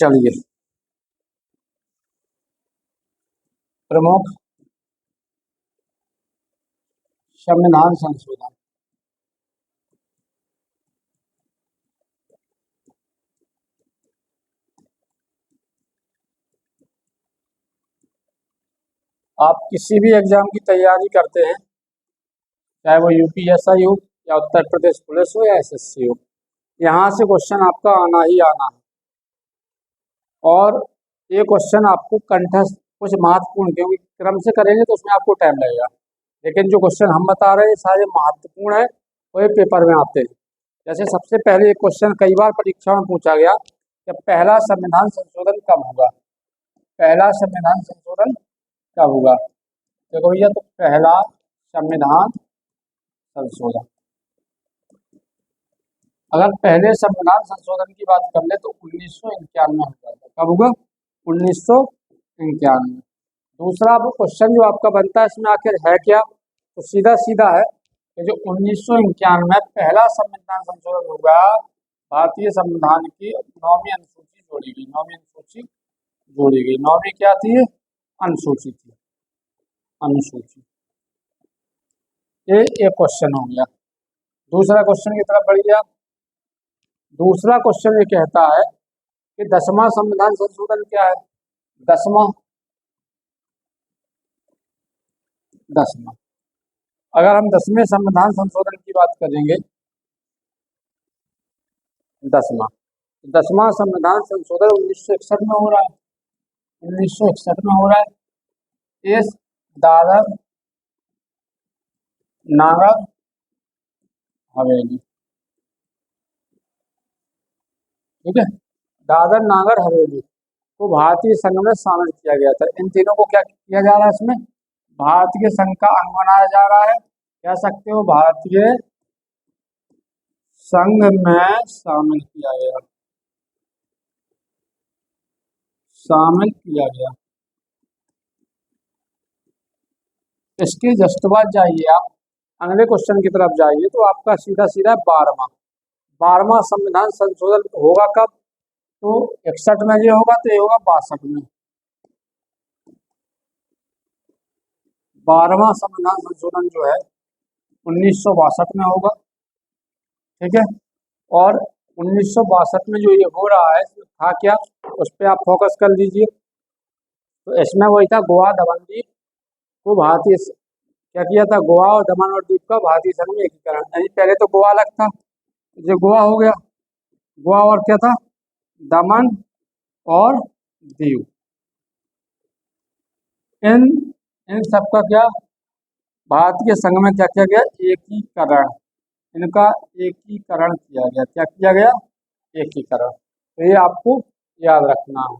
चलिए, प्रमुख संविधान संशोधन। आप किसी भी एग्जाम की तैयारी करते हैं, चाहे वो यूपीएसआई हो या उत्तर प्रदेश पुलिस हो या एसएससी हो, यहाँ से क्वेश्चन आपका आना ही आना है। और ये क्वेश्चन आपको कंठस्थ कुछ महत्वपूर्ण, क्योंकि क्रम से करेंगे तो उसमें आपको टाइम लगेगा, लेकिन जो क्वेश्चन हम बता रहे हैं सारे महत्वपूर्ण है, वो पेपर में आते हैं। जैसे सबसे पहले एक क्वेश्चन कई बार परीक्षा में पूछा गया कि पहला संविधान संशोधन कब होगा। पहला संविधान संशोधन कब होगा? देखो भैया, तो पहला संविधान संशोधन, अगर पहले संविधान संशोधन की बात कर ले तो 1991 में होगा। कब होगा? 1991। दूसरा वो क्वेश्चन जो आपका बनता है इसमें आखिर है क्या, तो सीधा सीधा है कि जो 1991 में पहला संविधान संशोधन होगा, भारतीय संविधान की 9वीं अनुसूची जोड़ी गई। 9वीं अनुसूची जोड़ी गई। 9वीं क्या थी? अनुसूची थी, अनुसूची। ये एक क्वेश्चन हो गया। दूसरा क्वेश्चन की तरफ बढ़िए। दूसरा क्वेश्चन ये कहता है कि 10वां संविधान संशोधन क्या है? 10वां अगर हम 10वें संविधान संशोधन की बात करेंगे, 10वां संविधान संशोधन 1961 में हो रहा है। 1961 में हो रहा है। इस दादर नागर हवेली, ठीक है, दादर नागर हवेली को भारतीय संघ में शामिल किया गया था। इन तीनों को क्या किया जा रहा है? इसमें भारतीय संघ का अंग बनाया जा रहा है। कह सकते हो भारतीय संघ में शामिल किया गया, शामिल किया गया। इसके जस्ट बाद जाइए आप अगले क्वेश्चन की तरफ जाइए, तो आपका सीधा सीधा 12वां संविधान संशोधन होगा कब? तो 61 में ये होगा, तो ये होगा 62 में। 12वां संविधान संशोधन जो है 1962 में होगा, ठीक है। और 1962 में जो ये हो रहा है था क्या, उस पर आप फोकस कर लीजिए। तो इसमें वही था, गोवा दमन द्वीप को भारतीय, क्या किया था? गोवा और दमन और द्वीप का भारतीय संघ में एकीकरण। यानी पहले तो गोवा अलग था, ये गोवा हो गया। गोवा और क्या था? दमन और दीव। इन इन सबका क्या भारतीय संघ में क्या किया गया? एकीकरण। इनका एकीकरण किया गया। क्या किया गया? एकीकरण। तो ये आपको याद रखना है।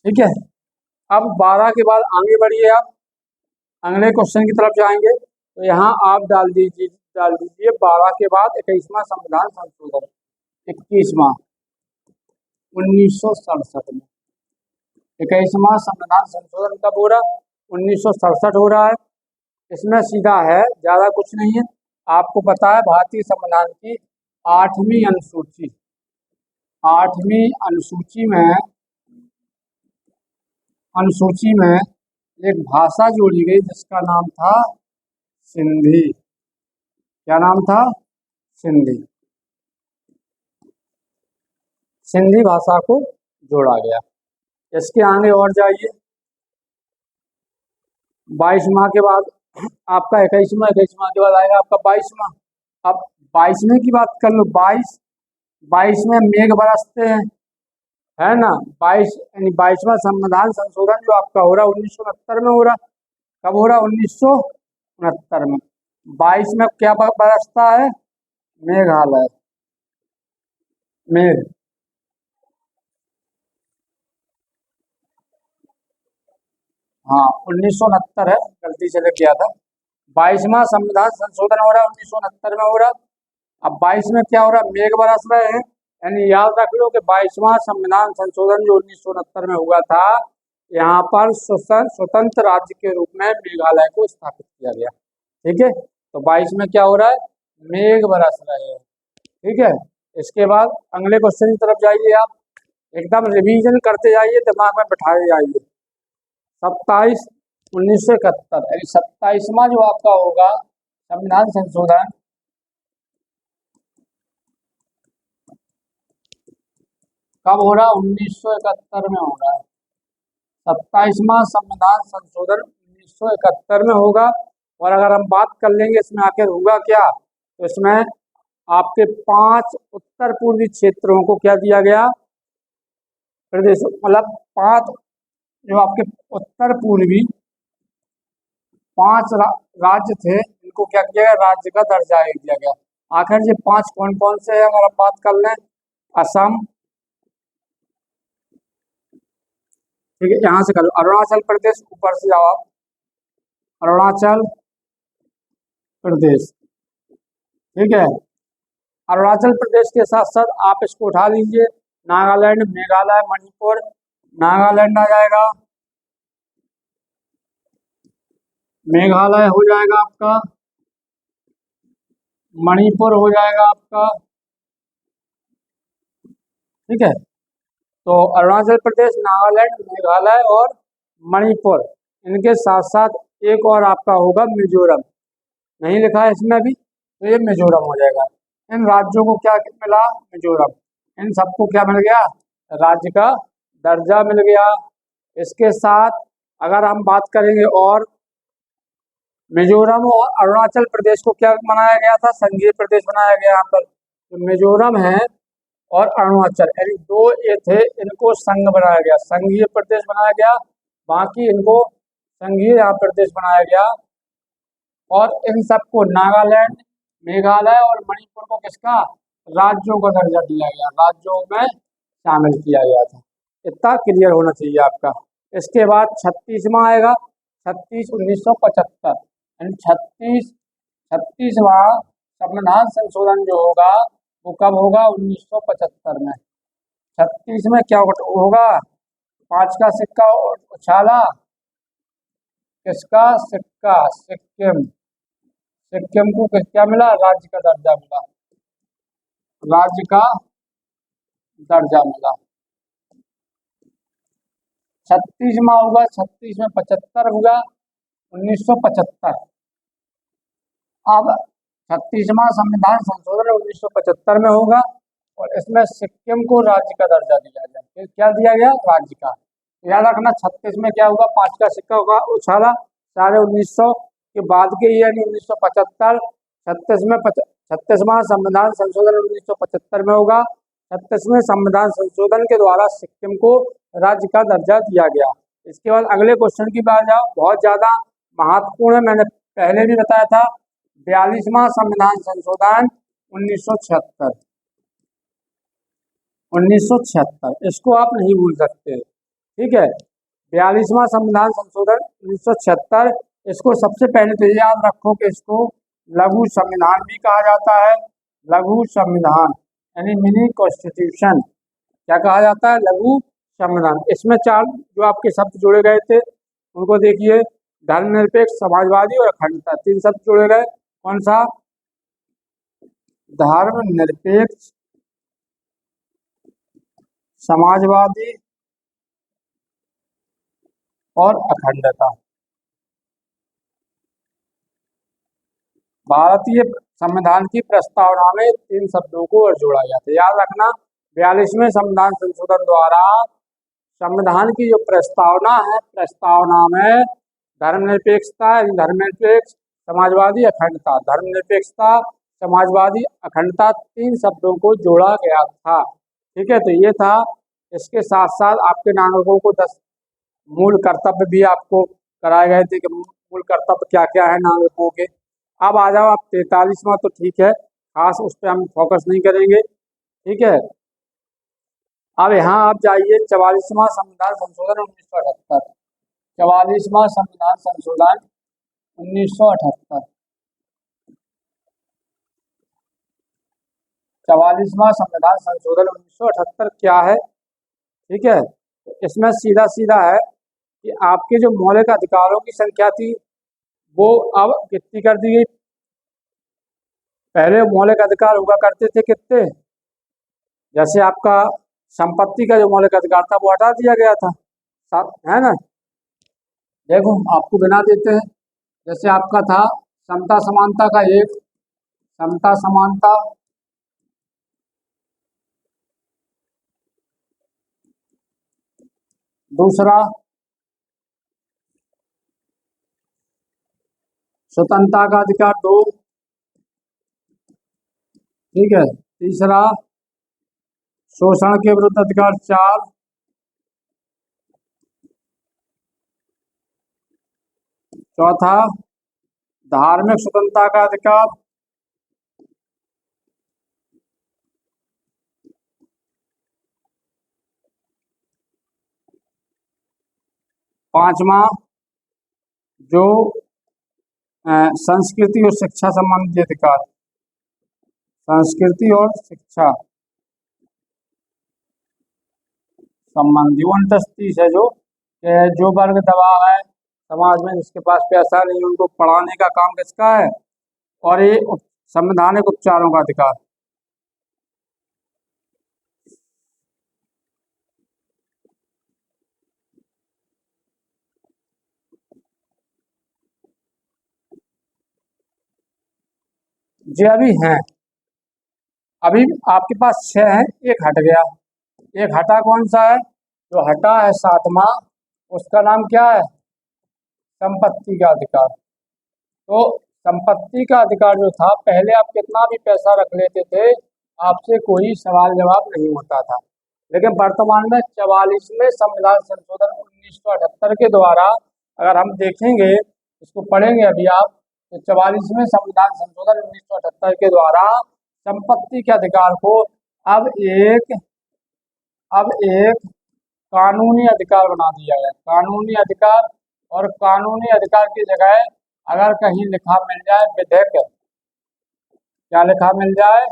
ठीक है, अब 12 के बाद आगे बढ़िए, आप अगले क्वेश्चन की तरफ जाएंगे। तो यहाँ आप डाल दीजिए 12 के बाद 21वां संविधान संशोधन। 21वां 1967 में 21वां संविधान संशोधन कब हो रहा? 1967 हो रहा है। इसमें सीधा है, ज्यादा कुछ नहीं है। आपको पता है भारतीय संविधान की 8वीं अनुसूची, 8वीं अनुसूची में एक भाषा जोड़ी गई जिसका नाम था सिंधी। क्या नाम था? सिंधी। सिंधी भाषा को जोड़ा गया। इसके आगे और जाइए, 22वां के बाद आपका 21वां के बाद आएगा आपका 22वां। अब 22वें की बात कर लो। 22 में मेघ बरसते हैं, है ना। 22 यानी 22वां संविधान संशोधन जो आपका हो रहा है 1969 में हो रहा। कब हो रहा? 1969 में। 22 में क्या बरसता है? मेघालय, मेघ। हाँ, 1969 है, गलती से लिख गया था। 22वां संविधान संशोधन हो रहा है 1969 में हो रहा। अब 22 में क्या हो रहा है? मेघ बरस रहे हैं। यानी याद रख लो कि 22वां संविधान संशोधन जो 1969 में हुआ था, यहाँ पर स्वतंत्र राज्य के रूप में मेघालय को स्थापित किया गया। ठीक है, तो 22 में क्या हो रहा है, मेघ बरस रहे हैं। ठीक है, इसके बाद अगले क्वेश्चन की तरफ जाइए आप, एकदम रिवीजन करते जाइए, दिमाग में बिठाए जाइए। 27/1971 यानी 27वां जो आपका होगा संविधान संशोधन, कब हो रहा है, 1971 में हो रहा है। 27वां संविधान संशोधन 1971 में होगा। और अगर हम बात कर लेंगे इसमें आखिर होगा क्या, तो इसमें आपके 5 उत्तर पूर्वी क्षेत्रों को क्या दिया गया, प्रदेश, मतलब 5 जो आपके उत्तर पूर्वी 5 राज्य थे, इनको क्या किया गया, राज्य का दर्जा दिया गया। आखिर ये 5 कौन कौन से हैं, अगर हम बात कर लें, असम, ठीक है, यहाँ से करो, अरुणाचल प्रदेश, ऊपर से जाओ आप, अरुणाचल प्रदेश, ठीक है। अरुणाचल प्रदेश के साथ साथ आप इसको उठा लीजिए, नागालैंड, मेघालय, मणिपुर, नागालैंड आ जाएगा, मेघालय हो जाएगा आपका, मणिपुर हो जाएगा आपका, ठीक है। तो अरुणाचल प्रदेश, नागालैंड, मेघालय और मणिपुर, इनके साथ साथ एक और आपका होगा मिजोरम, नहीं लिखा है इसमें भी, तो ये मिजोरम हो जाएगा। इन राज्यों को क्या मिला, मिजोरम, इन सबको क्या मिल गया, राज्य का दर्जा मिल गया। इसके साथ अगर हम बात करेंगे, और मिजोरम और अरुणाचल प्रदेश को क्या बनाया गया था, संघीय प्रदेश बनाया गया यहाँ पर। तो मिजोरम है और अरुणाचल, यानी 2 ये थे, इनको संघ बनाया गया, संघीय प्रदेश बनाया गया, बाकी इनको संघीय यहाँ प्रदेश बनाया गया। और इन सबको नागालैंड, मेघालय और मणिपुर को किसका, राज्यों का दर्जा दिया गया, राज्यों में शामिल किया गया था। इतना क्लियर होना चाहिए आपका। इसके बाद 36वां आएगा, 36/1975 यानी 36वां संविधान संशोधन जो होगा वो कब होगा, 1975 में। 36 में क्या होगा, 5 का सिक्का उछाला, किसका सिक्का, सिक्किम, सिक्किम को क्या मिला, राज्य का दर्जा मिला, राज्य का दर्जा मिला। 36वां होगा, 36 में 75 होगा, 1975। अब 36वां संविधान संशोधन 1975 में होगा, और इसमें सिक्किम को राज्य का दर्जा दिया गया। फिर क्या दिया गया, राज्य का। याद रखना 36 में क्या होगा, 5 का सिक्का होगा उछाला, सारे 1900 के बाद के यानी 1975, 36वां संविधान संशोधन 1975 में होगा। 36वें संविधान संशोधन के द्वारा सिक्किम को राज्य का दर्जा दिया गया। इसके बाद अगले क्वेश्चन की बात जाओ, बहुत ज्यादा महत्वपूर्ण है, मैंने पहले भी बताया था, 42वां संविधान संशोधन 1976, 1976, इसको आप नहीं भूल सकते, ठीक है। 42वां संविधान संशोधन 1976, इसको सबसे पहले तो याद रखो कि इसको लघु संविधान भी कहा जाता है, लघु संविधान यानी मिनी कॉन्स्टिट्यूशन, क्या कहा जाता है, लघु संविधान। इसमें 4 जो आपके शब्द जोड़े गए थे उनको देखिए, धर्मनिरपेक्ष, समाजवादी और अखंडता, 3 शब्द जोड़े गए। कौन सा, धर्मनिरपेक्ष, समाजवादी और अखंडता। भारतीय संविधान की प्रस्तावना में 3 शब्दों को और जोड़ा गया था। याद रखना 42वें संविधान संशोधन द्वारा संविधान की जो प्रस्तावना है, प्रस्तावना में धर्मनिरपेक्षता, धर्मनिरपेक्ष, समाजवादी, अखंडता, धर्मनिरपेक्षता, समाजवादी, अखंडता, 3 शब्दों को जोड़ा गया था, ठीक है। तो ये था। इसके साथ साथ आपके नागरिकों को 10 मूल कर्तव्य भी आपको कराए गए थे कि मूल कर्तव्य क्या क्या है नागरिकों के। अब आ जाओ आप 43वां, तो ठीक है, खास उस पर हम फोकस नहीं करेंगे, ठीक है। अब यहाँ आप जाइए 44वां संविधान संशोधन 1978, 44वां संविधान संशोधन 1978, 44वां संविधान संशोधन 1978 क्या है, ठीक है। इसमें सीधा सीधा है कि आपके जो मौलिक अधिकारों की संख्या थी वो अब कितनी कर दी गई। पहले मौलिक अधिकार हुआ करते थे कितने, जैसे आपका संपत्ति का जो मौलिक अधिकार था वो हटा दिया गया था, है ना। देखो आपको गिना देते हैं, जैसे आपका था समता समानता का एक, समता समानता, दूसरा स्वतंत्रता का अधिकार 2, ठीक है। तीसरा शोषण के विरुद्ध अधिकार 4, चौथा धार्मिक स्वतंत्रता का अधिकार, पांचवा जो संस्कृति और शिक्षा संबंधी अधिकार, संस्कृति और शिक्षा संबंधी 29-30 है, जो वर्ग दबा है समाज में, जिसके पास पैसा नहीं, उनको पढ़ाने का काम किसका है, और ये संवैधानिक उपचारों का अधिकार। जी अभी हैं, अभी आपके पास 6 है, एक हट गया, एक हटा कौन सा है, जो हटा है 7वां, उसका नाम क्या है, संपत्ति का अधिकार। तो संपत्ति का अधिकार जो था, पहले आप कितना भी पैसा रख लेते थे, आपसे कोई सवाल जवाब नहीं होता था, लेकिन वर्तमान में 44वें संविधान संशोधन 1978 के द्वारा अगर हम देखेंगे, इसको पढ़ेंगे अभी आप, तो 44वें संविधान संशोधन 1978 के द्वारा संपत्ति के अधिकार को अब एक कानूनी अधिकार बना दिया है, कानूनी अधिकार। और कानूनी अधिकार की जगह अगर कहीं लिखा मिल जाए विधिक, क्या लिखा मिल जाए,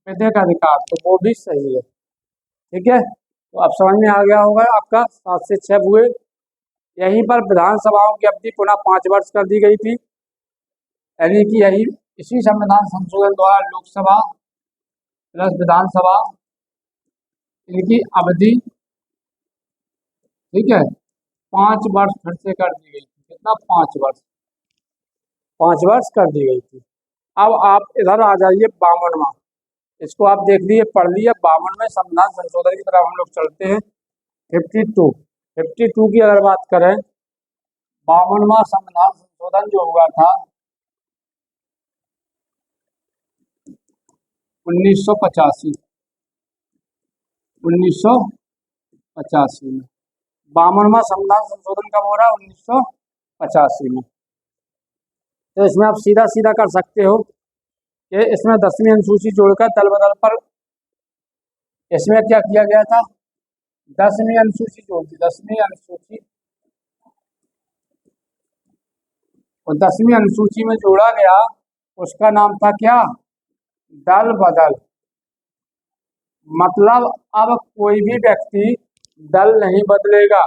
विधिक अधिकार, तो वो भी सही है, ठीक है। तो अब समझ में आ गया होगा आपका, 7 से 6 हुए। यहीं पर विधानसभाओं की अवधि पुनः 5 वर्ष कर दी गई थी, यानी कि यही इसी संविधान संशोधन द्वारा लोकसभा प्लस विधानसभा, इनकी अवधि, ठीक है, 5 वर्ष फिर से कर दी गई थी। कितना, 5 वर्ष, 5 वर्ष कर दी गई थी। अब आप इधर आ जाइए 52वां, इसको आप देख लिए, पढ़ लिए। 52वें संविधान संशोधन की तरफ हम लोग चलते हैं। 52 की अगर बात करें, 52वां संविधान संशोधन जो हुआ था 1985 में, 52वां संविधान संशोधन कब हो रहा है, 1985 में। तो इसमें आप सीधा सीधा कर सकते हो कि इसमें 10वीं अनुसूची जोड़कर दल बदल पर, इसमें क्या किया गया था, 10वीं अनुसूची जोड़ दी, 10वीं अनुसूची, और 10वीं अनुसूची में जोड़ा गया, उसका नाम था क्या, दल बदल। मतलब अब कोई भी व्यक्ति दल नहीं बदलेगा।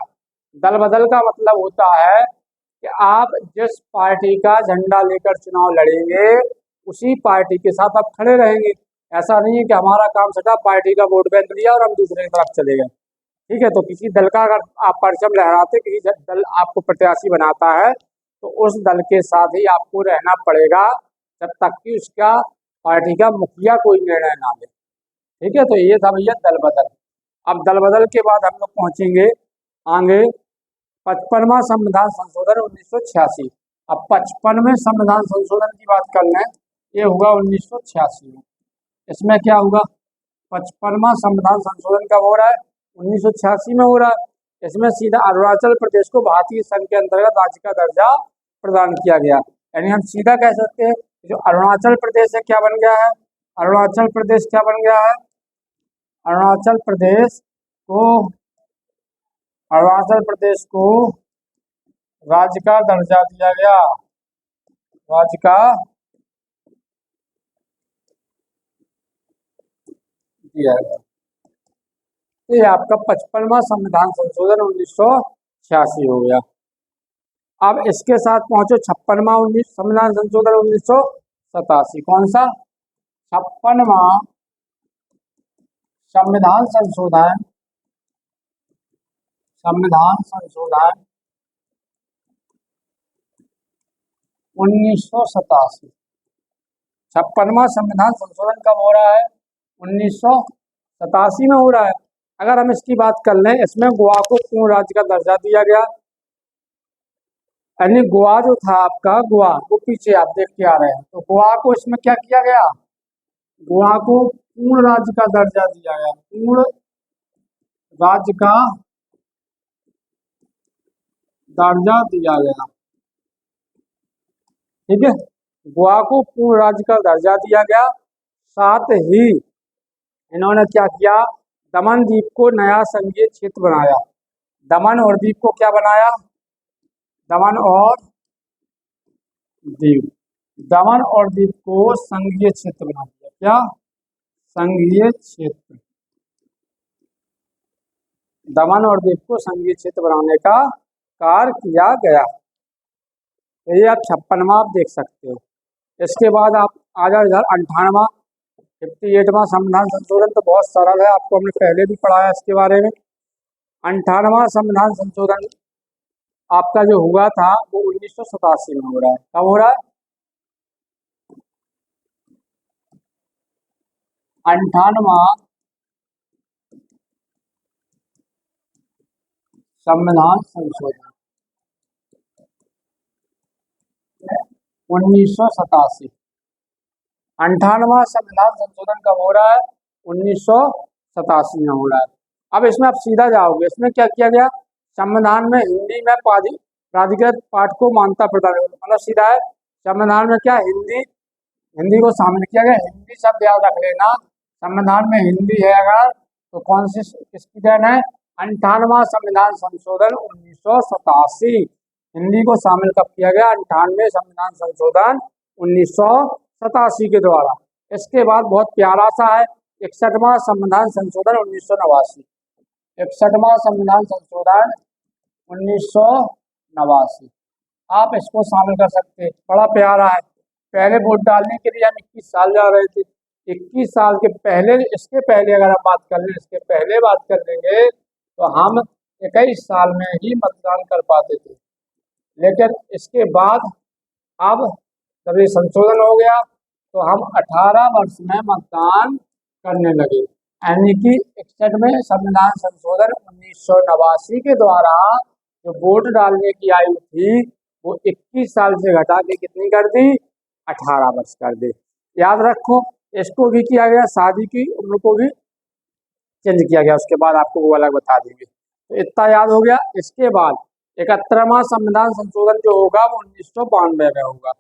दल बदल का मतलब होता है कि आप जिस पार्टी का झंडा लेकर चुनाव लड़ेंगे, उसी पार्टी के साथ आप खड़े रहेंगे। ऐसा नहीं है कि हमारा काम सटा, पार्टी का वोट बैंक लिया और हम दूसरे की तरफ चले गए, ठीक है। तो किसी दल का अगर आप परचम लहराते, किसी दल आपको प्रत्याशी बनाता है, तो उस दल के साथ ही आपको रहना पड़ेगा, जब तक कि उसका पार्टी का मुखिया कोई निर्णय ना ले, ठीक है। तो ये था भैया दल बदल। अब दल बदल के बाद हम लोग पहुंचेंगे आगे 55वां संविधान संशोधन 1986। अब 55वें संविधान संशोधन की बात कर लें, ये होगा 1986 में। इसमें क्या होगा, 55वां संविधान संशोधन कब हो रहा है, 1986 में हो रहा है। इसमें सीधा अरुणाचल प्रदेश को भारतीय संघ के अंतर्गत राज्य का दर्जा प्रदान किया गया, यानी हम सीधा कह सकते हैं जो अरुणाचल प्रदेश है क्या बन गया है, अरुणाचल प्रदेश क्या बन गया है, अरुणाचल प्रदेश को, अरुणाचल प्रदेश को राज्य का दर्जा दिया गया, राज्य का दिया गया। ये आपका 55वां संविधान संशोधन 1986 हो गया। अब इसके साथ पहुंचो 56वां संविधान संशोधन 1987। कौन सा? 56वां संविधान संशोधन 1987। 56वां संविधान संशोधन कब हो रहा है? 1987 में हो रहा है। अगर हम इसकी बात कर लें, इसमें गोवा को पूर्ण राज्य का दर्जा दिया गया, यानी गोवा जो था आपका, गोवा वो पीछे आप देख के आ रहे हैं, तो गोवा को इसमें क्या किया गया? गोवा को पूर्ण राज्य का दर्जा दिया गया, पूर्ण राज्य का दर्जा दिया गया। ठीक है, गोवा को पूर्ण राज्य का दर्जा दिया गया। साथ ही इन्होंने क्या किया? दमन द्वीप को नया संघीय क्षेत्र बनाया। दमन और द्वीप को क्या बनाया? दमन और द्वीप, दमन और द्वीप को संघीय क्षेत्र बना दिया। क्या? संघीय क्षेत्र। दमन और द्वीप को संघीय क्षेत्र बनाने का कार्य किया गया। तो ये आप 56वां आप देख सकते हो। इसके बाद आप आ जाओ इधर 58वां 58वां संविधान संशोधन, तो बहुत सरल है, आपको हमने पहले भी पढ़ाया इसके बारे में। 58वां संविधान संशोधन आपका जो हुआ था वो 1987 में हो रहा है। कब हो रहा है? 58वां संविधान संशोधन 1987। 58वां संविधान संशोधन कब हो रहा है? 1987 में हो रहा है। अब इसमें आप सीधा जाओगे, इसमें क्या किया गया? संविधान में हिंदी में प्राधिकृत पाठ को मान्यता प्रदान, मतलब सीधा है संविधान में क्या? हिंदी को शामिल किया गया। हिंदी शब्द याद रख लेना, संविधान में हिंदी है अगर तो कौन सी किसकी देन है? 58वां संविधान संशोधन 1987। हिंदी को शामिल कब किया गया? 98वें संविधान संशोधन 1987 के द्वारा। इसके बाद बहुत प्यारा सा है 61वां संविधान संशोधन 1989। 61वां संविधान संशोधन 1989 आप इसको शामिल कर सकते हैं, बड़ा प्यारा है। पहले वोट डालने के लिए हम 21 साल जा रहे थे, 21 साल के पहले, इसके पहले अगर हम बात कर लें, इसके पहले बात कर लेंगे तो हम 21 साल में ही मतदान कर पाते थे। लेकिन इसके बाद अब जब ये संशोधन हो गया तो हम 18 वर्ष में मतदान करने लगे, यानी कि 61वें संविधान संशोधन 1989 के द्वारा जो वोट डालने की आयु थी वो 21 साल से घटा के कितनी कर दी? 18 वर्ष कर दी। याद रखो, इसको भी किया गया, शादी की उम्र को भी चेंज किया गया, उसके बाद आपको वो अलग बता देंगे। तो इतना याद हो गया। इसके बाद 71वां संविधान संशोधन जो होगा वो 1992 में होगा।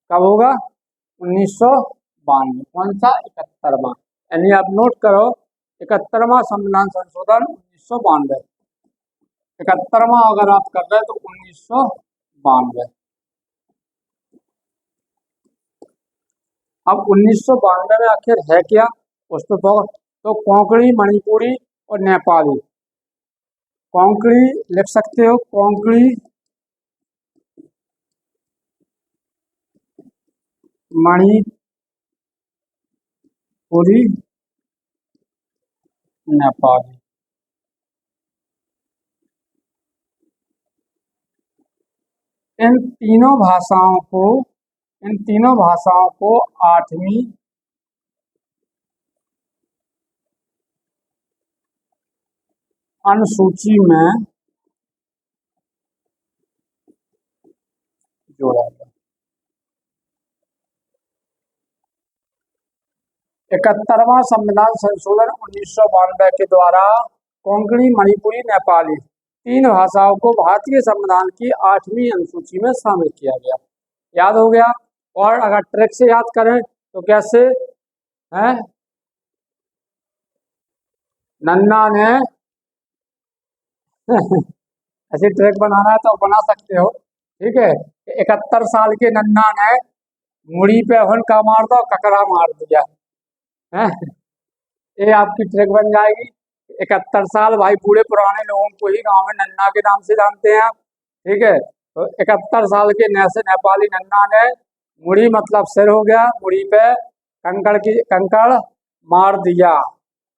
कब होगा? 1992। कौन सा? 71वां, यानी आप नोट करो 71वां संविधान संशोधन 1992। 71वां अगर आप कर रहे हैं तो 1992। अब 1992 में आखिर है क्या उसमें? तो कोंकणी, मणिपुरी और नेपाली। कोंकणी लिख सकते हो, कोंकणी, मणिपुरी, नेपाली। इन तीनों भाषाओं को 8वीं अनुसूची में जोड़ा गया। 71वां संविधान संशोधन 1992 के द्वारा कोंकणी, मणिपुरी, नेपाली 3 भाषाओं को भारतीय संविधान की 8वीं अनुसूची में शामिल किया गया। याद हो गया। और अगर ट्रिक से याद करें तो कैसे है? नन्ना ने ऐसी ट्रिक बनाना है तो बना सकते हो। ठीक है, 71 साल के नन्ना ने मुड़ी पे हन का मार दो, ककरा मार दिया है। ये आपकी ट्रिक बन जाएगी। 71 साल, भाई बूढ़े पुराने लोगों को ही गांव में नन्ना के नाम से जानते हैं आप। ठीक है, तो 71 साल के नैसे नेपाली नन्ना ने मुड़ी मतलब सिर हो गया, मुड़ी पे कंकड़ मार दिया।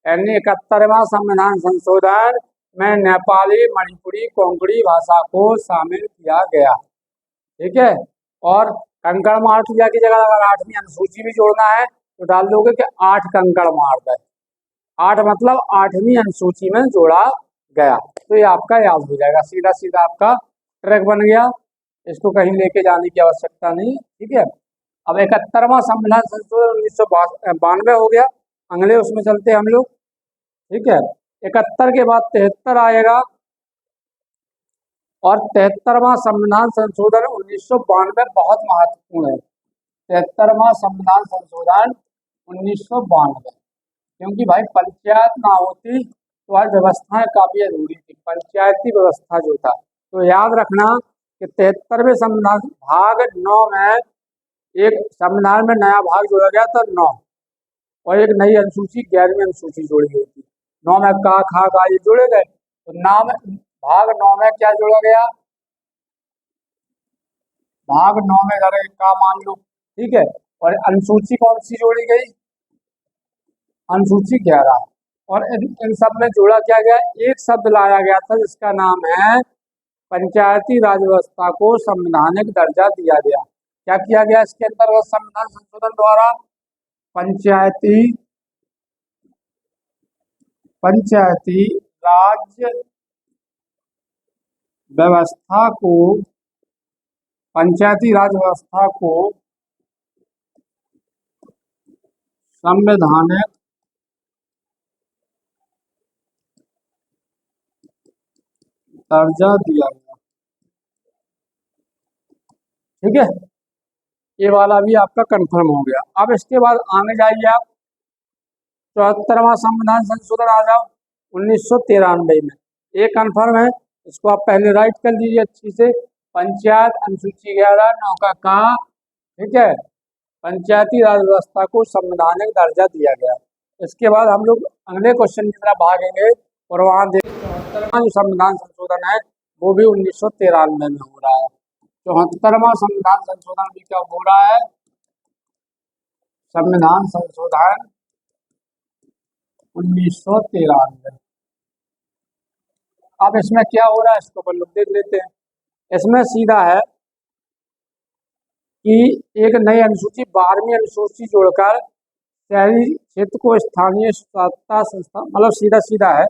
यानी 71वां संविधान संशोधन में नेपाली, मणिपुरी, कोंकणी भाषा को शामिल किया गया। ठीक है। और कंकड़ मार दिया की जगह अगर 8वीं अनुसूची भी जोड़ना है तो डाल दोगे कि 8 कंकड़ मार दे। 8 मतलब 8वीं अनुसूची में जोड़ा गया। तो ये आपका याद हो जाएगा, सीधा सीधा आपका ट्रैक बन गया, इसको कहीं लेके जाने की आवश्यकता नहीं। ठीक है। अब 71वां संविधान संशोधन 1992 हो गया, अगले उसमें चलते हम लोग। ठीक है। 71 के बाद 73 आएगा और 73वां संविधान संशोधन 1992 बहुत महत्वपूर्ण है। 73वां संविधान संशोधन 1992, क्योंकि भाई पंचायत ना होती तो आज व्यवस्थाएं काफी अधूरी थी, पंचायती व्यवस्था जो था। तो याद रखना कि 73वें संविधान भाग 9 में एक संविधान में नया भाग जोड़ा गया था 9, और एक नई अनुसूची 11वीं अनुसूची जोड़ी गई थी। 9 में का खा गा ये जोड़े गए, तो नाम भाग 9 में क्या जोड़ा गया, भाग 9 में अगर का मान लो। ठीक है। और अनुसूची कौन सी जोड़ी गई, अनुसूची 11। और इन सब में जोड़ा क्या गया, एक शब्द लाया गया था जिसका नाम है पंचायती राज व्यवस्था को संवैधानिक दर्जा दिया गया। क्या किया गया इसके अंतर्गत संविधान संशोधन द्वारा, पंचायती राज व्यवस्था को, पंचायती राज व्यवस्था को संवैधानिक दर्जा दिया गया। ठीक है। ये वाला भी आपका कंफर्म हो गया। अब इसके बाद आगे जाइए आप 74वां संविधान संशोधन आ जाओ 1993 में। ये कंफर्म है, इसको आप पहले राइट कर लीजिए अच्छी से। पंचायत अनुसूची 11 9 का। ठीक है। पंचायती राज व्यवस्था को संवैधानिक दर्जा दिया गया। इसके बाद हम लोग अगले क्वेश्चन की तरफ भागेंगे और वहाँ जो संविधान संशोधन है वो भी 1993 में हो रहा है। 74वां संविधान संशोधन भी क्या हो रहा है, संविधान संशोधन 1993। अब इसमें क्या हो रहा है इसको अपन लोग देख लेते हैं। इसमें सीधा है कि एक नई अनुसूची 12वीं अनुसूची जोड़कर शहरी क्षेत्र को स्थानीय स्वतंत्रता संस्था, मतलब सीधा सीधा है।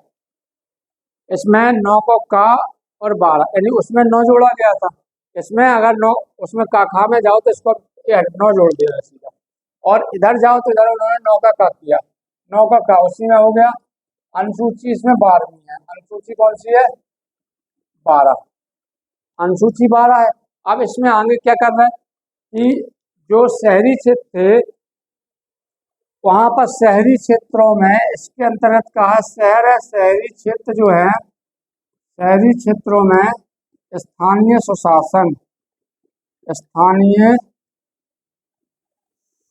इसमें 9 को का और 12, यानी उसमें 9 जोड़ा गया था, इसमें अगर 9 उसमें काखा में जाओ तो इसको 9 जोड़ दिया सीधा, और इधर जाओ तो इधर उन्होंने 9 का किया, 9 का उसी में हो गया। अनुसूची इसमें 12वीं है, अनुसूची कौन सी है, 12, अनुसूची 12 है। अब इसमें आगे क्या कर रहे हैं कि जो शहरी क्षेत्र थे वहां पर शहरी क्षेत्रों में इसके अंतर्गत कहा शहर है, शहरी क्षेत्र जो है, शहरी क्षेत्रों में स्थानीय स्वशासन, स्थानीय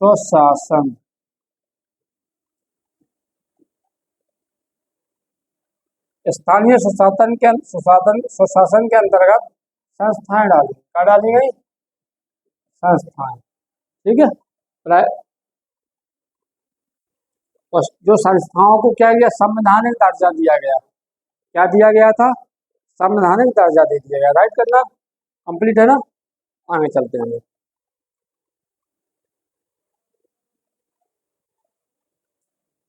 स्वशासन, स्थानीय स्वशासन के अंतर्गत संस्थाएं डाली, क्या डाली गई, संस्थाएं। ठीक है। जो संस्थाओं को क्या किया, संवैधानिक दर्जा दिया गया। क्या दिया गया था, संवैधानिक दर्जा दे दिया गया। राइट करना कंप्लीट है ना, आगे चलते हैं।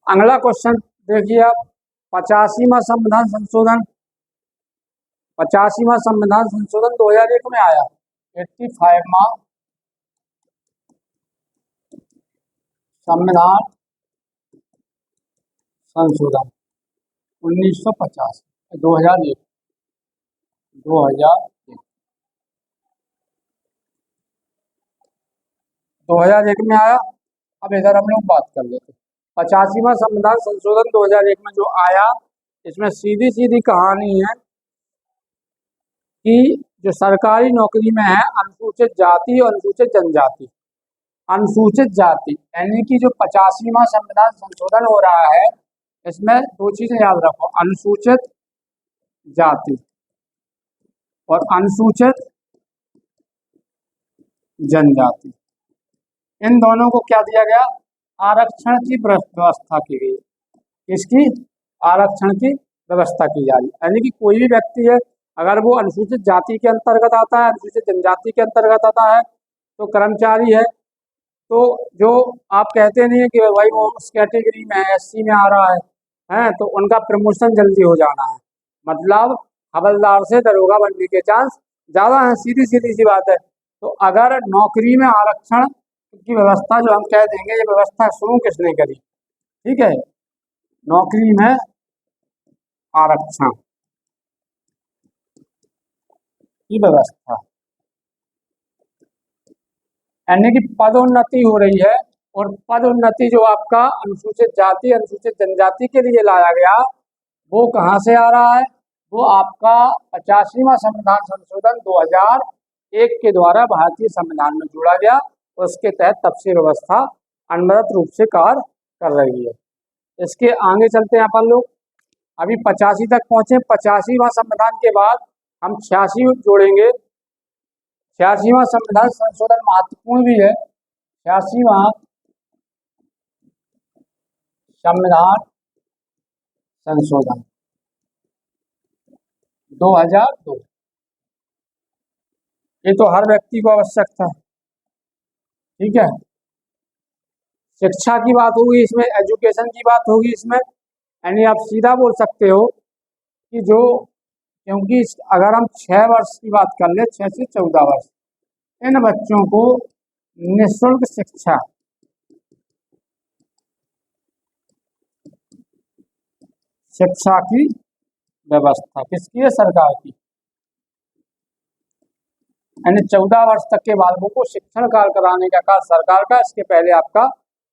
अगला क्वेश्चन देखिए आप, 85वां संविधान संशोधन, 85वां संविधान संशोधन 2001 में आया। 85वां संविधान संशोधन 1950 2001 2001 में आया। अब इधर हम लोग बात कर लेते हैं 85वां संविधान संशोधन 2001 में जो आया, इसमें सीधी सीधी कहानी है कि जो सरकारी नौकरी में है अनुसूचित जाति और अनुसूचित जनजाति, अनुसूचित जाति यानी कि जो 85वां संविधान संशोधन हो रहा है इसमें 2 चीजें याद रखो, अनुसूचित जाति और अनुसूचित जनजाति, इन दोनों को क्या दिया गया, आरक्षण की व्यवस्था की गई। इसकी आरक्षण की व्यवस्था की जा रही, यानी कि कोई भी व्यक्ति है अगर वो अनुसूचित जाति के अंतर्गत आता है, अनुसूचित जनजाति के अंतर्गत आता है तो कर्मचारी है, तो जो आप कहते नहीं है कि भाई वो उस कैटेगरी में है, एससी में आ रहा है, तो उनका प्रमोशन जल्दी हो जाना है, मतलब हवलदार से दरोगा बनने के चांस ज़्यादा हैं, सीधी सीधी सी बात है। तो अगर नौकरी में आरक्षण की व्यवस्था जो हम कह देंगे, ये व्यवस्था शुरू किसने करी, ठीक है, नौकरी में आरक्षण की व्यवस्था, यानी कि पदोन्नति हो रही है, और पदोन्नति जो आपका अनुसूचित जाति अनुसूचित जनजाति के लिए लाया गया, वो कहाँ से आ रहा है, वो आपका 85वां संविधान संशोधन 2001 के द्वारा भारतीय संविधान में जोड़ा गया, उसके तहत तफसील व्यवस्था अनवरत रूप से कार्य कर रही है। इसके आगे चलते हैं अपन लोग, अभी 85 तक पहुंचे, 85वां संविधान के बाद हम 86 जोड़ेंगे। 86वां संविधान संशोधन महत्वपूर्ण भी है। 86वां संविधान संशोधन 2002, ये तो हर व्यक्ति को आवश्यक था, ठीक है। शिक्षा की बात होगी इसमें, एजुकेशन की बात होगी इसमें, यानी आप सीधा बोल सकते हो कि जो, क्योंकि अगर हम 6 वर्ष की बात कर ले, 6 से 14 वर्ष, इन बच्चों को निःशुल्क शिक्षा, शिक्षा की व्यवस्था किसकी है, सरकार की, यानी 14 वर्ष तक के बालकों को शिक्षण कार्य कराने का कार्य सरकार का। इसके पहले आपका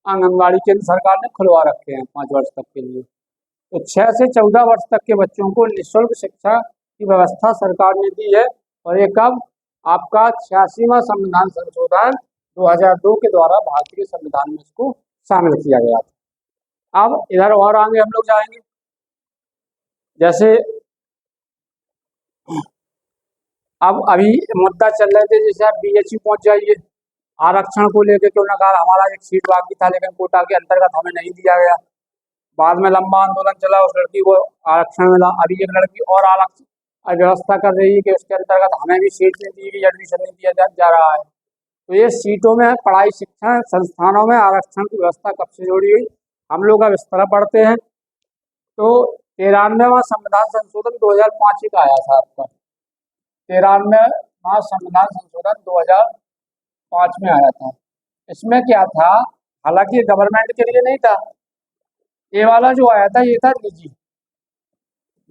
आंगनबाड़ी केंद्र सरकार ने खुलवा रखे हैं 5 वर्ष तक के लिए। तो 6 से 14 वर्ष तक के बच्चों को निःशुल्क शिक्षा की व्यवस्था सरकार ने दी है, और ये कब, आपका 86वां संविधान संशोधन 2002 के द्वारा भारतीय संविधान में इसको शामिल किया गया था। अब इधर और आगे हम लोग जाएंगे, जैसे अब अभी मुद्दा चल रहे थे, जैसे आप बीएचयू पहुंच जाइए, आरक्षण को लेकर क्यों ना कहा, हमारा एक सीट बाकी था लेकिन कोटा के अंतर्गत हमें नहीं दिया गया, बाद में लंबा आंदोलन चला, उस लड़की को आरक्षण मिला। अभी एक लड़की और आरक्षण व्यवस्था कर रही है कि उसके अंतर्गत हमें भी सीट नहीं दी गई, एडमिशन नहीं दिया जा रहा है। तो ये सीटों में, पढ़ाई शिक्षण संस्थानों में आरक्षण की व्यवस्था कब से जोड़ी हुई, हम लोग अब इस तरह पढ़ते हैं। तो 93वां संविधान संशोधन 2005 का आया था आपका, 93वां संविधान संशोधन 2005 में आया था। इसमें क्या था, हालांकि ये गवर्नमेंट के लिए नहीं था, ये वाला जो आया था ये था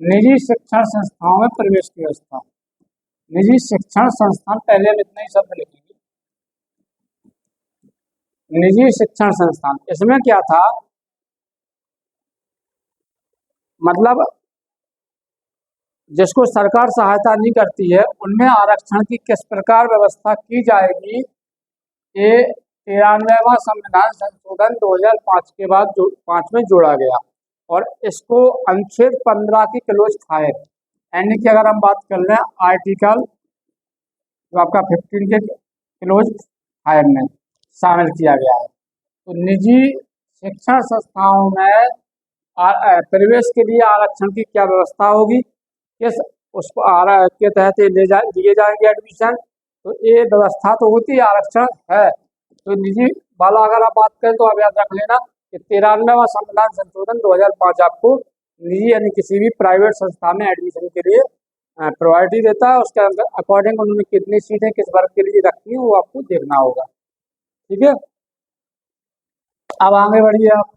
निजी शिक्षण संस्थाओं में प्रवेश की व्यवस्था। निजी शिक्षण संस्थान, पहले हम इतना ही शब्द लिखेंगे, निजी शिक्षण संस्थान। इसमें क्या था, मतलब जिसको सरकार सहायता नहीं करती है उनमें आरक्षण की किस प्रकार व्यवस्था की जाएगी, ये 93वां संविधान संशोधन 2005 के बाद 5 में जोड़ा गया, और इसको अनुच्छेद 15 की क्लोज 5, यानी कि अगर हम बात कर रहे हैं आर्टिकल जो आपका 15 के क्लोज 5 में शामिल किया गया है। तो निजी शिक्षण संस्थाओं में प्रवेश के लिए आरक्षण की क्या व्यवस्था होगी, किस उस के तहत दिए जाएंगे एडमिशन, तो ये व्यवस्था तो होती है, आरक्षण है। तो निजी वाला अगर आप बात करें तो आप याद रख लेना कि 93वां संविधान संशोधन 2005 आपको निजी यानी किसी भी प्राइवेट संस्था में एडमिशन के लिए प्रायोरिटी देता है, उसके अकॉर्डिंग उन्होंने कितनी सीटें किस वर्ग के लिए रखी है वो आपको देखना होगा, ठीक है। अब आगे बढ़िए आप,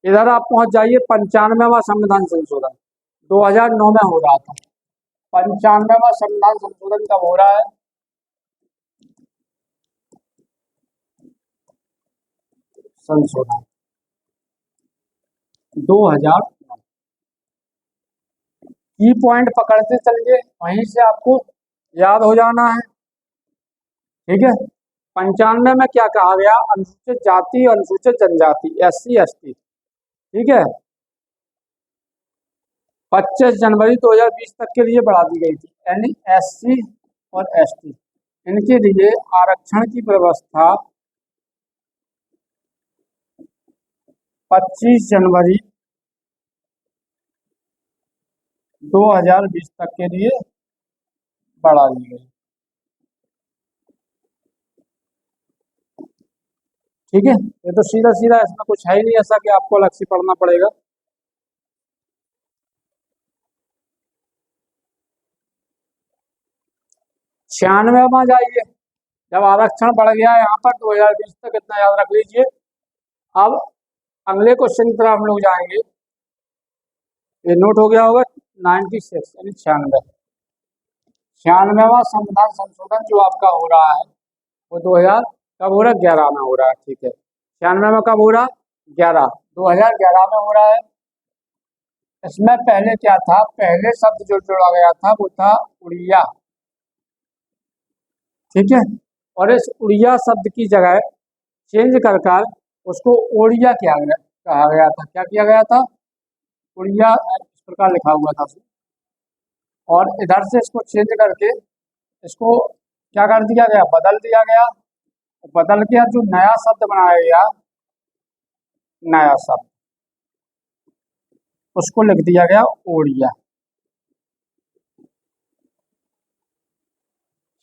इधर आप पहुंच जाइए 95वां संविधान संशोधन 2009 में हो रहा था। 95वां संविधान संशोधन कब हो रहा है, संशोधन 2009। की पॉइंट पकड़ते चलिए, वहीं से आपको याद हो जाना है, ठीक है। 95 में क्या कहा गया, अनुसूचित जाति अनुसूचित जनजाति SC ST, ठीक है, 25 जनवरी 2020 तक के लिए बढ़ा दी गई थी, यानी SC और ST इनके लिए आरक्षण की व्यवस्था 25 जनवरी 2020 तक के लिए बढ़ा दी गई। ठीक है, ये तो सीधा सीधा, इसमें कुछ है ही नहीं ऐसा कि आपको अलग से पढ़ना पड़ेगा। छियानवे में जाइए, जब आरक्षण बढ़ गया यहाँ पर 2020 तक, इतना याद रख लीजिए। अब अगले क्वेश्चन की तरफ हम लोग जाएंगे। ये नोट हो गया होगा, 96 यानी 96। 96वां संविधान संशोधन जो आपका हो रहा है वो 2000 कब हो रहा है? 11 में हो रहा है। ठीक है, 96 में कब हो रहा? 2011 में हो रहा है। इसमें पहले क्या था? पहले शब्द जो जोड़ा गया था वो था उड़िया। ठीक है, और इस उड़िया शब्द की जगह चेंज कर कर उसको ओड़िया कहा गया था। क्या किया गया था? उड़िया इस प्रकार लिखा हुआ था, और इधर से इसको चेंज करके इसको क्या कर दिया गया? बदल दिया गया। बदल के जो नया शब्द बनाया गया, नया शब्द, उसको लिख दिया गया ओड़िया।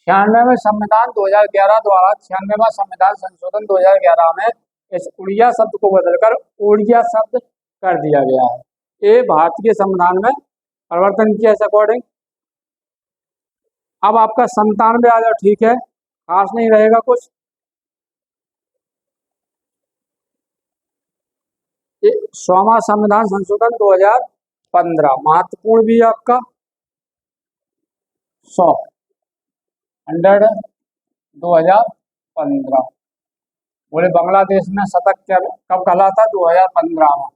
96वें संविधान 2011 द्वारा 96वां संविधान संशोधन 2011 में इस उड़िया शब्द को बदलकर ओड़िया शब्द कर दिया गया है। ये भारतीय संविधान में परिवर्तन किया इस अकॉर्डिंग। अब आपका 97 आ जाओ, ठीक है, खास नहीं रहेगा कुछ। 100वां संविधान संशोधन 2015 महत्वपूर्ण भी है आपका। 100 2015 बोले बांग्लादेश में शतक कब कहला था? 2015 में।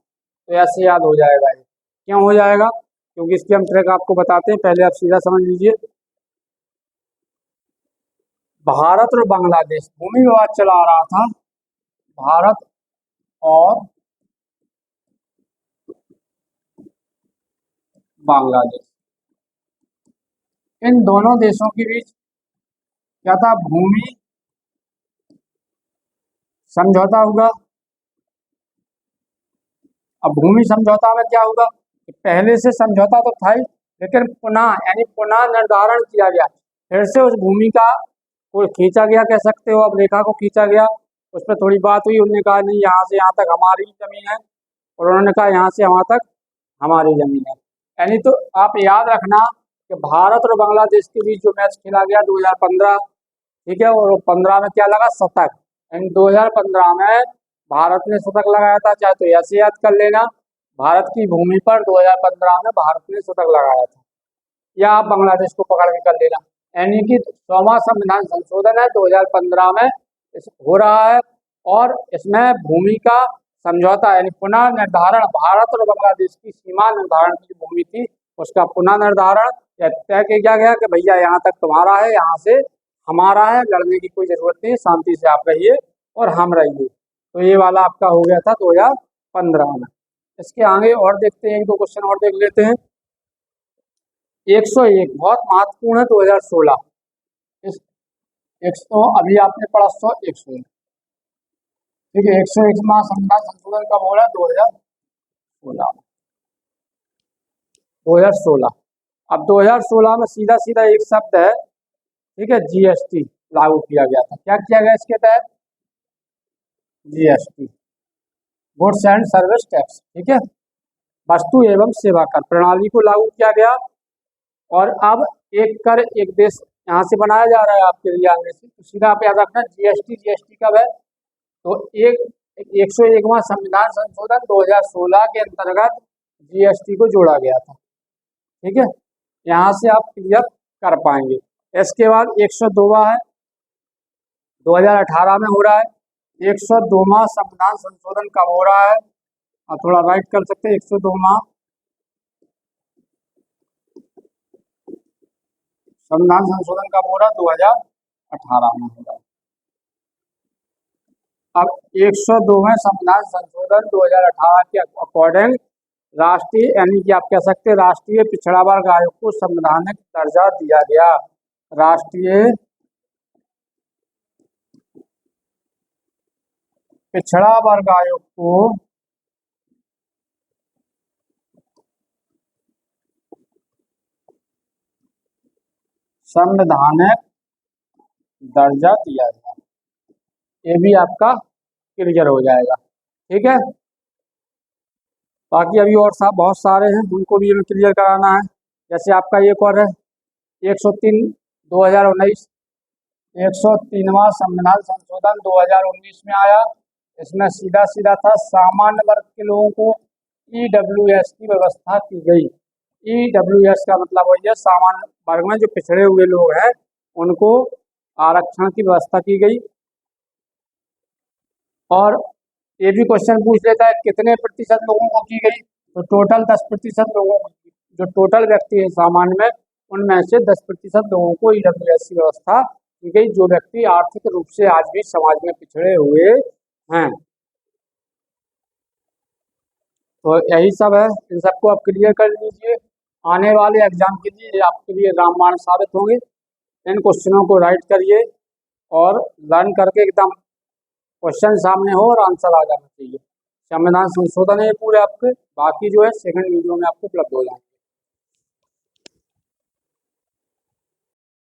तो ऐसे याद हो जाएगा। ये क्यों हो जाएगा? क्योंकि इसकी हम ट्रिक आपको बताते हैं, पहले आप सीधा समझ लीजिए। भारत और बांग्लादेश भूमि विवाद चला आ रहा था। भारत और बांग्लादेश, इन दोनों देशों के बीच क्या था? भूमि समझौता होगा। अब भूमि समझौता में क्या होगा? पहले से समझौता तो था ही, लेकिन पुनः यानी पुनः निर्धारण किया गया। फिर से उस भूमि का कोई खींचा गया, कह सकते हो, अब रेखा को खींचा गया। उस पर थोड़ी बात हुई, उन्होंने कहा नहीं यहाँ से यहाँ तक हमारी जमीन है, और उन्होंने कहा यहाँ से वहाँ तक हमारी जमीन है। यानी तो आप याद रखना कि भारत और बांग्लादेश के बीच जो मैच खेला गया 2015, ठीक है, और 15 में क्या लगा? शतक। यानी 2015 में भारत ने शतक लगाया था। चाहे तो ऐसे याद कर लेना, भारत की भूमि पर 2015 में भारत ने शतक लगाया था, या आप बांग्लादेश को पकड़ के कर लेना। यानी कि 100वां संविधान संशोधन है 2015 में हो रहा है, और इसमें भूमि का समझौता यानी पुनः निर्धारण, भारत और बांग्लादेश की सीमा निर्धारण की भूमि थी उसका पुनः निर्धारण तय किया गया कि भैया यहाँ तक तुम्हारा है, यहाँ से हमारा है, लड़ने की कोई जरूरत नहीं, शांति से आप रहिए और हम रहिए। तो ये वाला आपका हो गया था 2015 में। इसके आगे और देखते हैं, एक दो क्वेश्चन और देख लेते हैं। 101 बहुत महत्वपूर्ण है 2016। इस 100 अभी आपने पढ़ा 100 101, ठीक है। 101वां संविधान संशोधन कब हो रहा है? 2016। अब 2016 में सीधा सीधा एक शब्द है, ठीक है, जीएसटी लागू किया गया था। क्या किया गया इसके तहत? GST, goods and service tax, ठीक है, वस्तु एवं सेवा कर प्रणाली को लागू किया गया। और अब एक कर एक देश यहाँ से बनाया जा रहा है आपके लिए आगे से, तो सीधा आप याद रखना जीएसटी कब है? तो 101वां संविधान संशोधन 2016 के अंतर्गत जीएसटी को जोड़ा गया था। ठीक है, यहाँ से आप क्लियर कर पाएंगे। इसके बाद 102वां है, 2018 में हो रहा है। 102वां संविधान संशोधन कब हो रहा है? और थोड़ा राइट कर सकते हैं। 102वां संविधान संशोधन कब हो रहा है? 2018 में हो रहा है। अब 102वें संविधान संशोधन 2018 के अकॉर्डिंग राष्ट्रीय यानी कि आप कह सकते हैं राष्ट्रीय पिछड़ा वर्ग आयोग को संवैधानिक दर्जा दिया गया। राष्ट्रीय पिछड़ा वर्ग आयोग को संवैधानिक दर्जा दिया जाए, ये भी आपका क्लियर हो जाएगा। ठीक है, बाकी अभी और बहुत सारे हैं, उनको भी हमें क्लियर कराना है। जैसे आपका एक और है 103/2019, 103वां संविधान संशोधन 2019 में आया। इसमें सीधा सीधा था सामान्य वर्ग के लोगों को EWS की व्यवस्था की गई। EWS का मतलब वही है, सामान्य वर्ग में जो पिछड़े हुए लोग हैं उनको आरक्षण की व्यवस्था की गई। और ये भी क्वेश्चन पूछ लेता है कितने प्रतिशत लोगों को की गई, तो टोटल 10% लोगों को, जो टोटल व्यक्ति है सामान्य में, उनमें से 10% लोगों को EWS की व्यवस्था की गई, जो व्यक्ति आर्थिक रूप से आज भी समाज में पिछड़े हुए हैं। तो यही सब है, इन सबको आप क्लियर कर लीजिए। आने वाले एग्जाम के लिए आपके लिए रामबाण साबित होंगे। इन क्वेश्चनों को राइट करिए और लर्न करके एकदम क्वेश्चन सामने हो और आंसर आ जाना चाहिए। संविधान संशोधन है पूरे आपके, बाकी जो है सेकंड वीडियो में आपको उपलब्ध हो जाएंगे।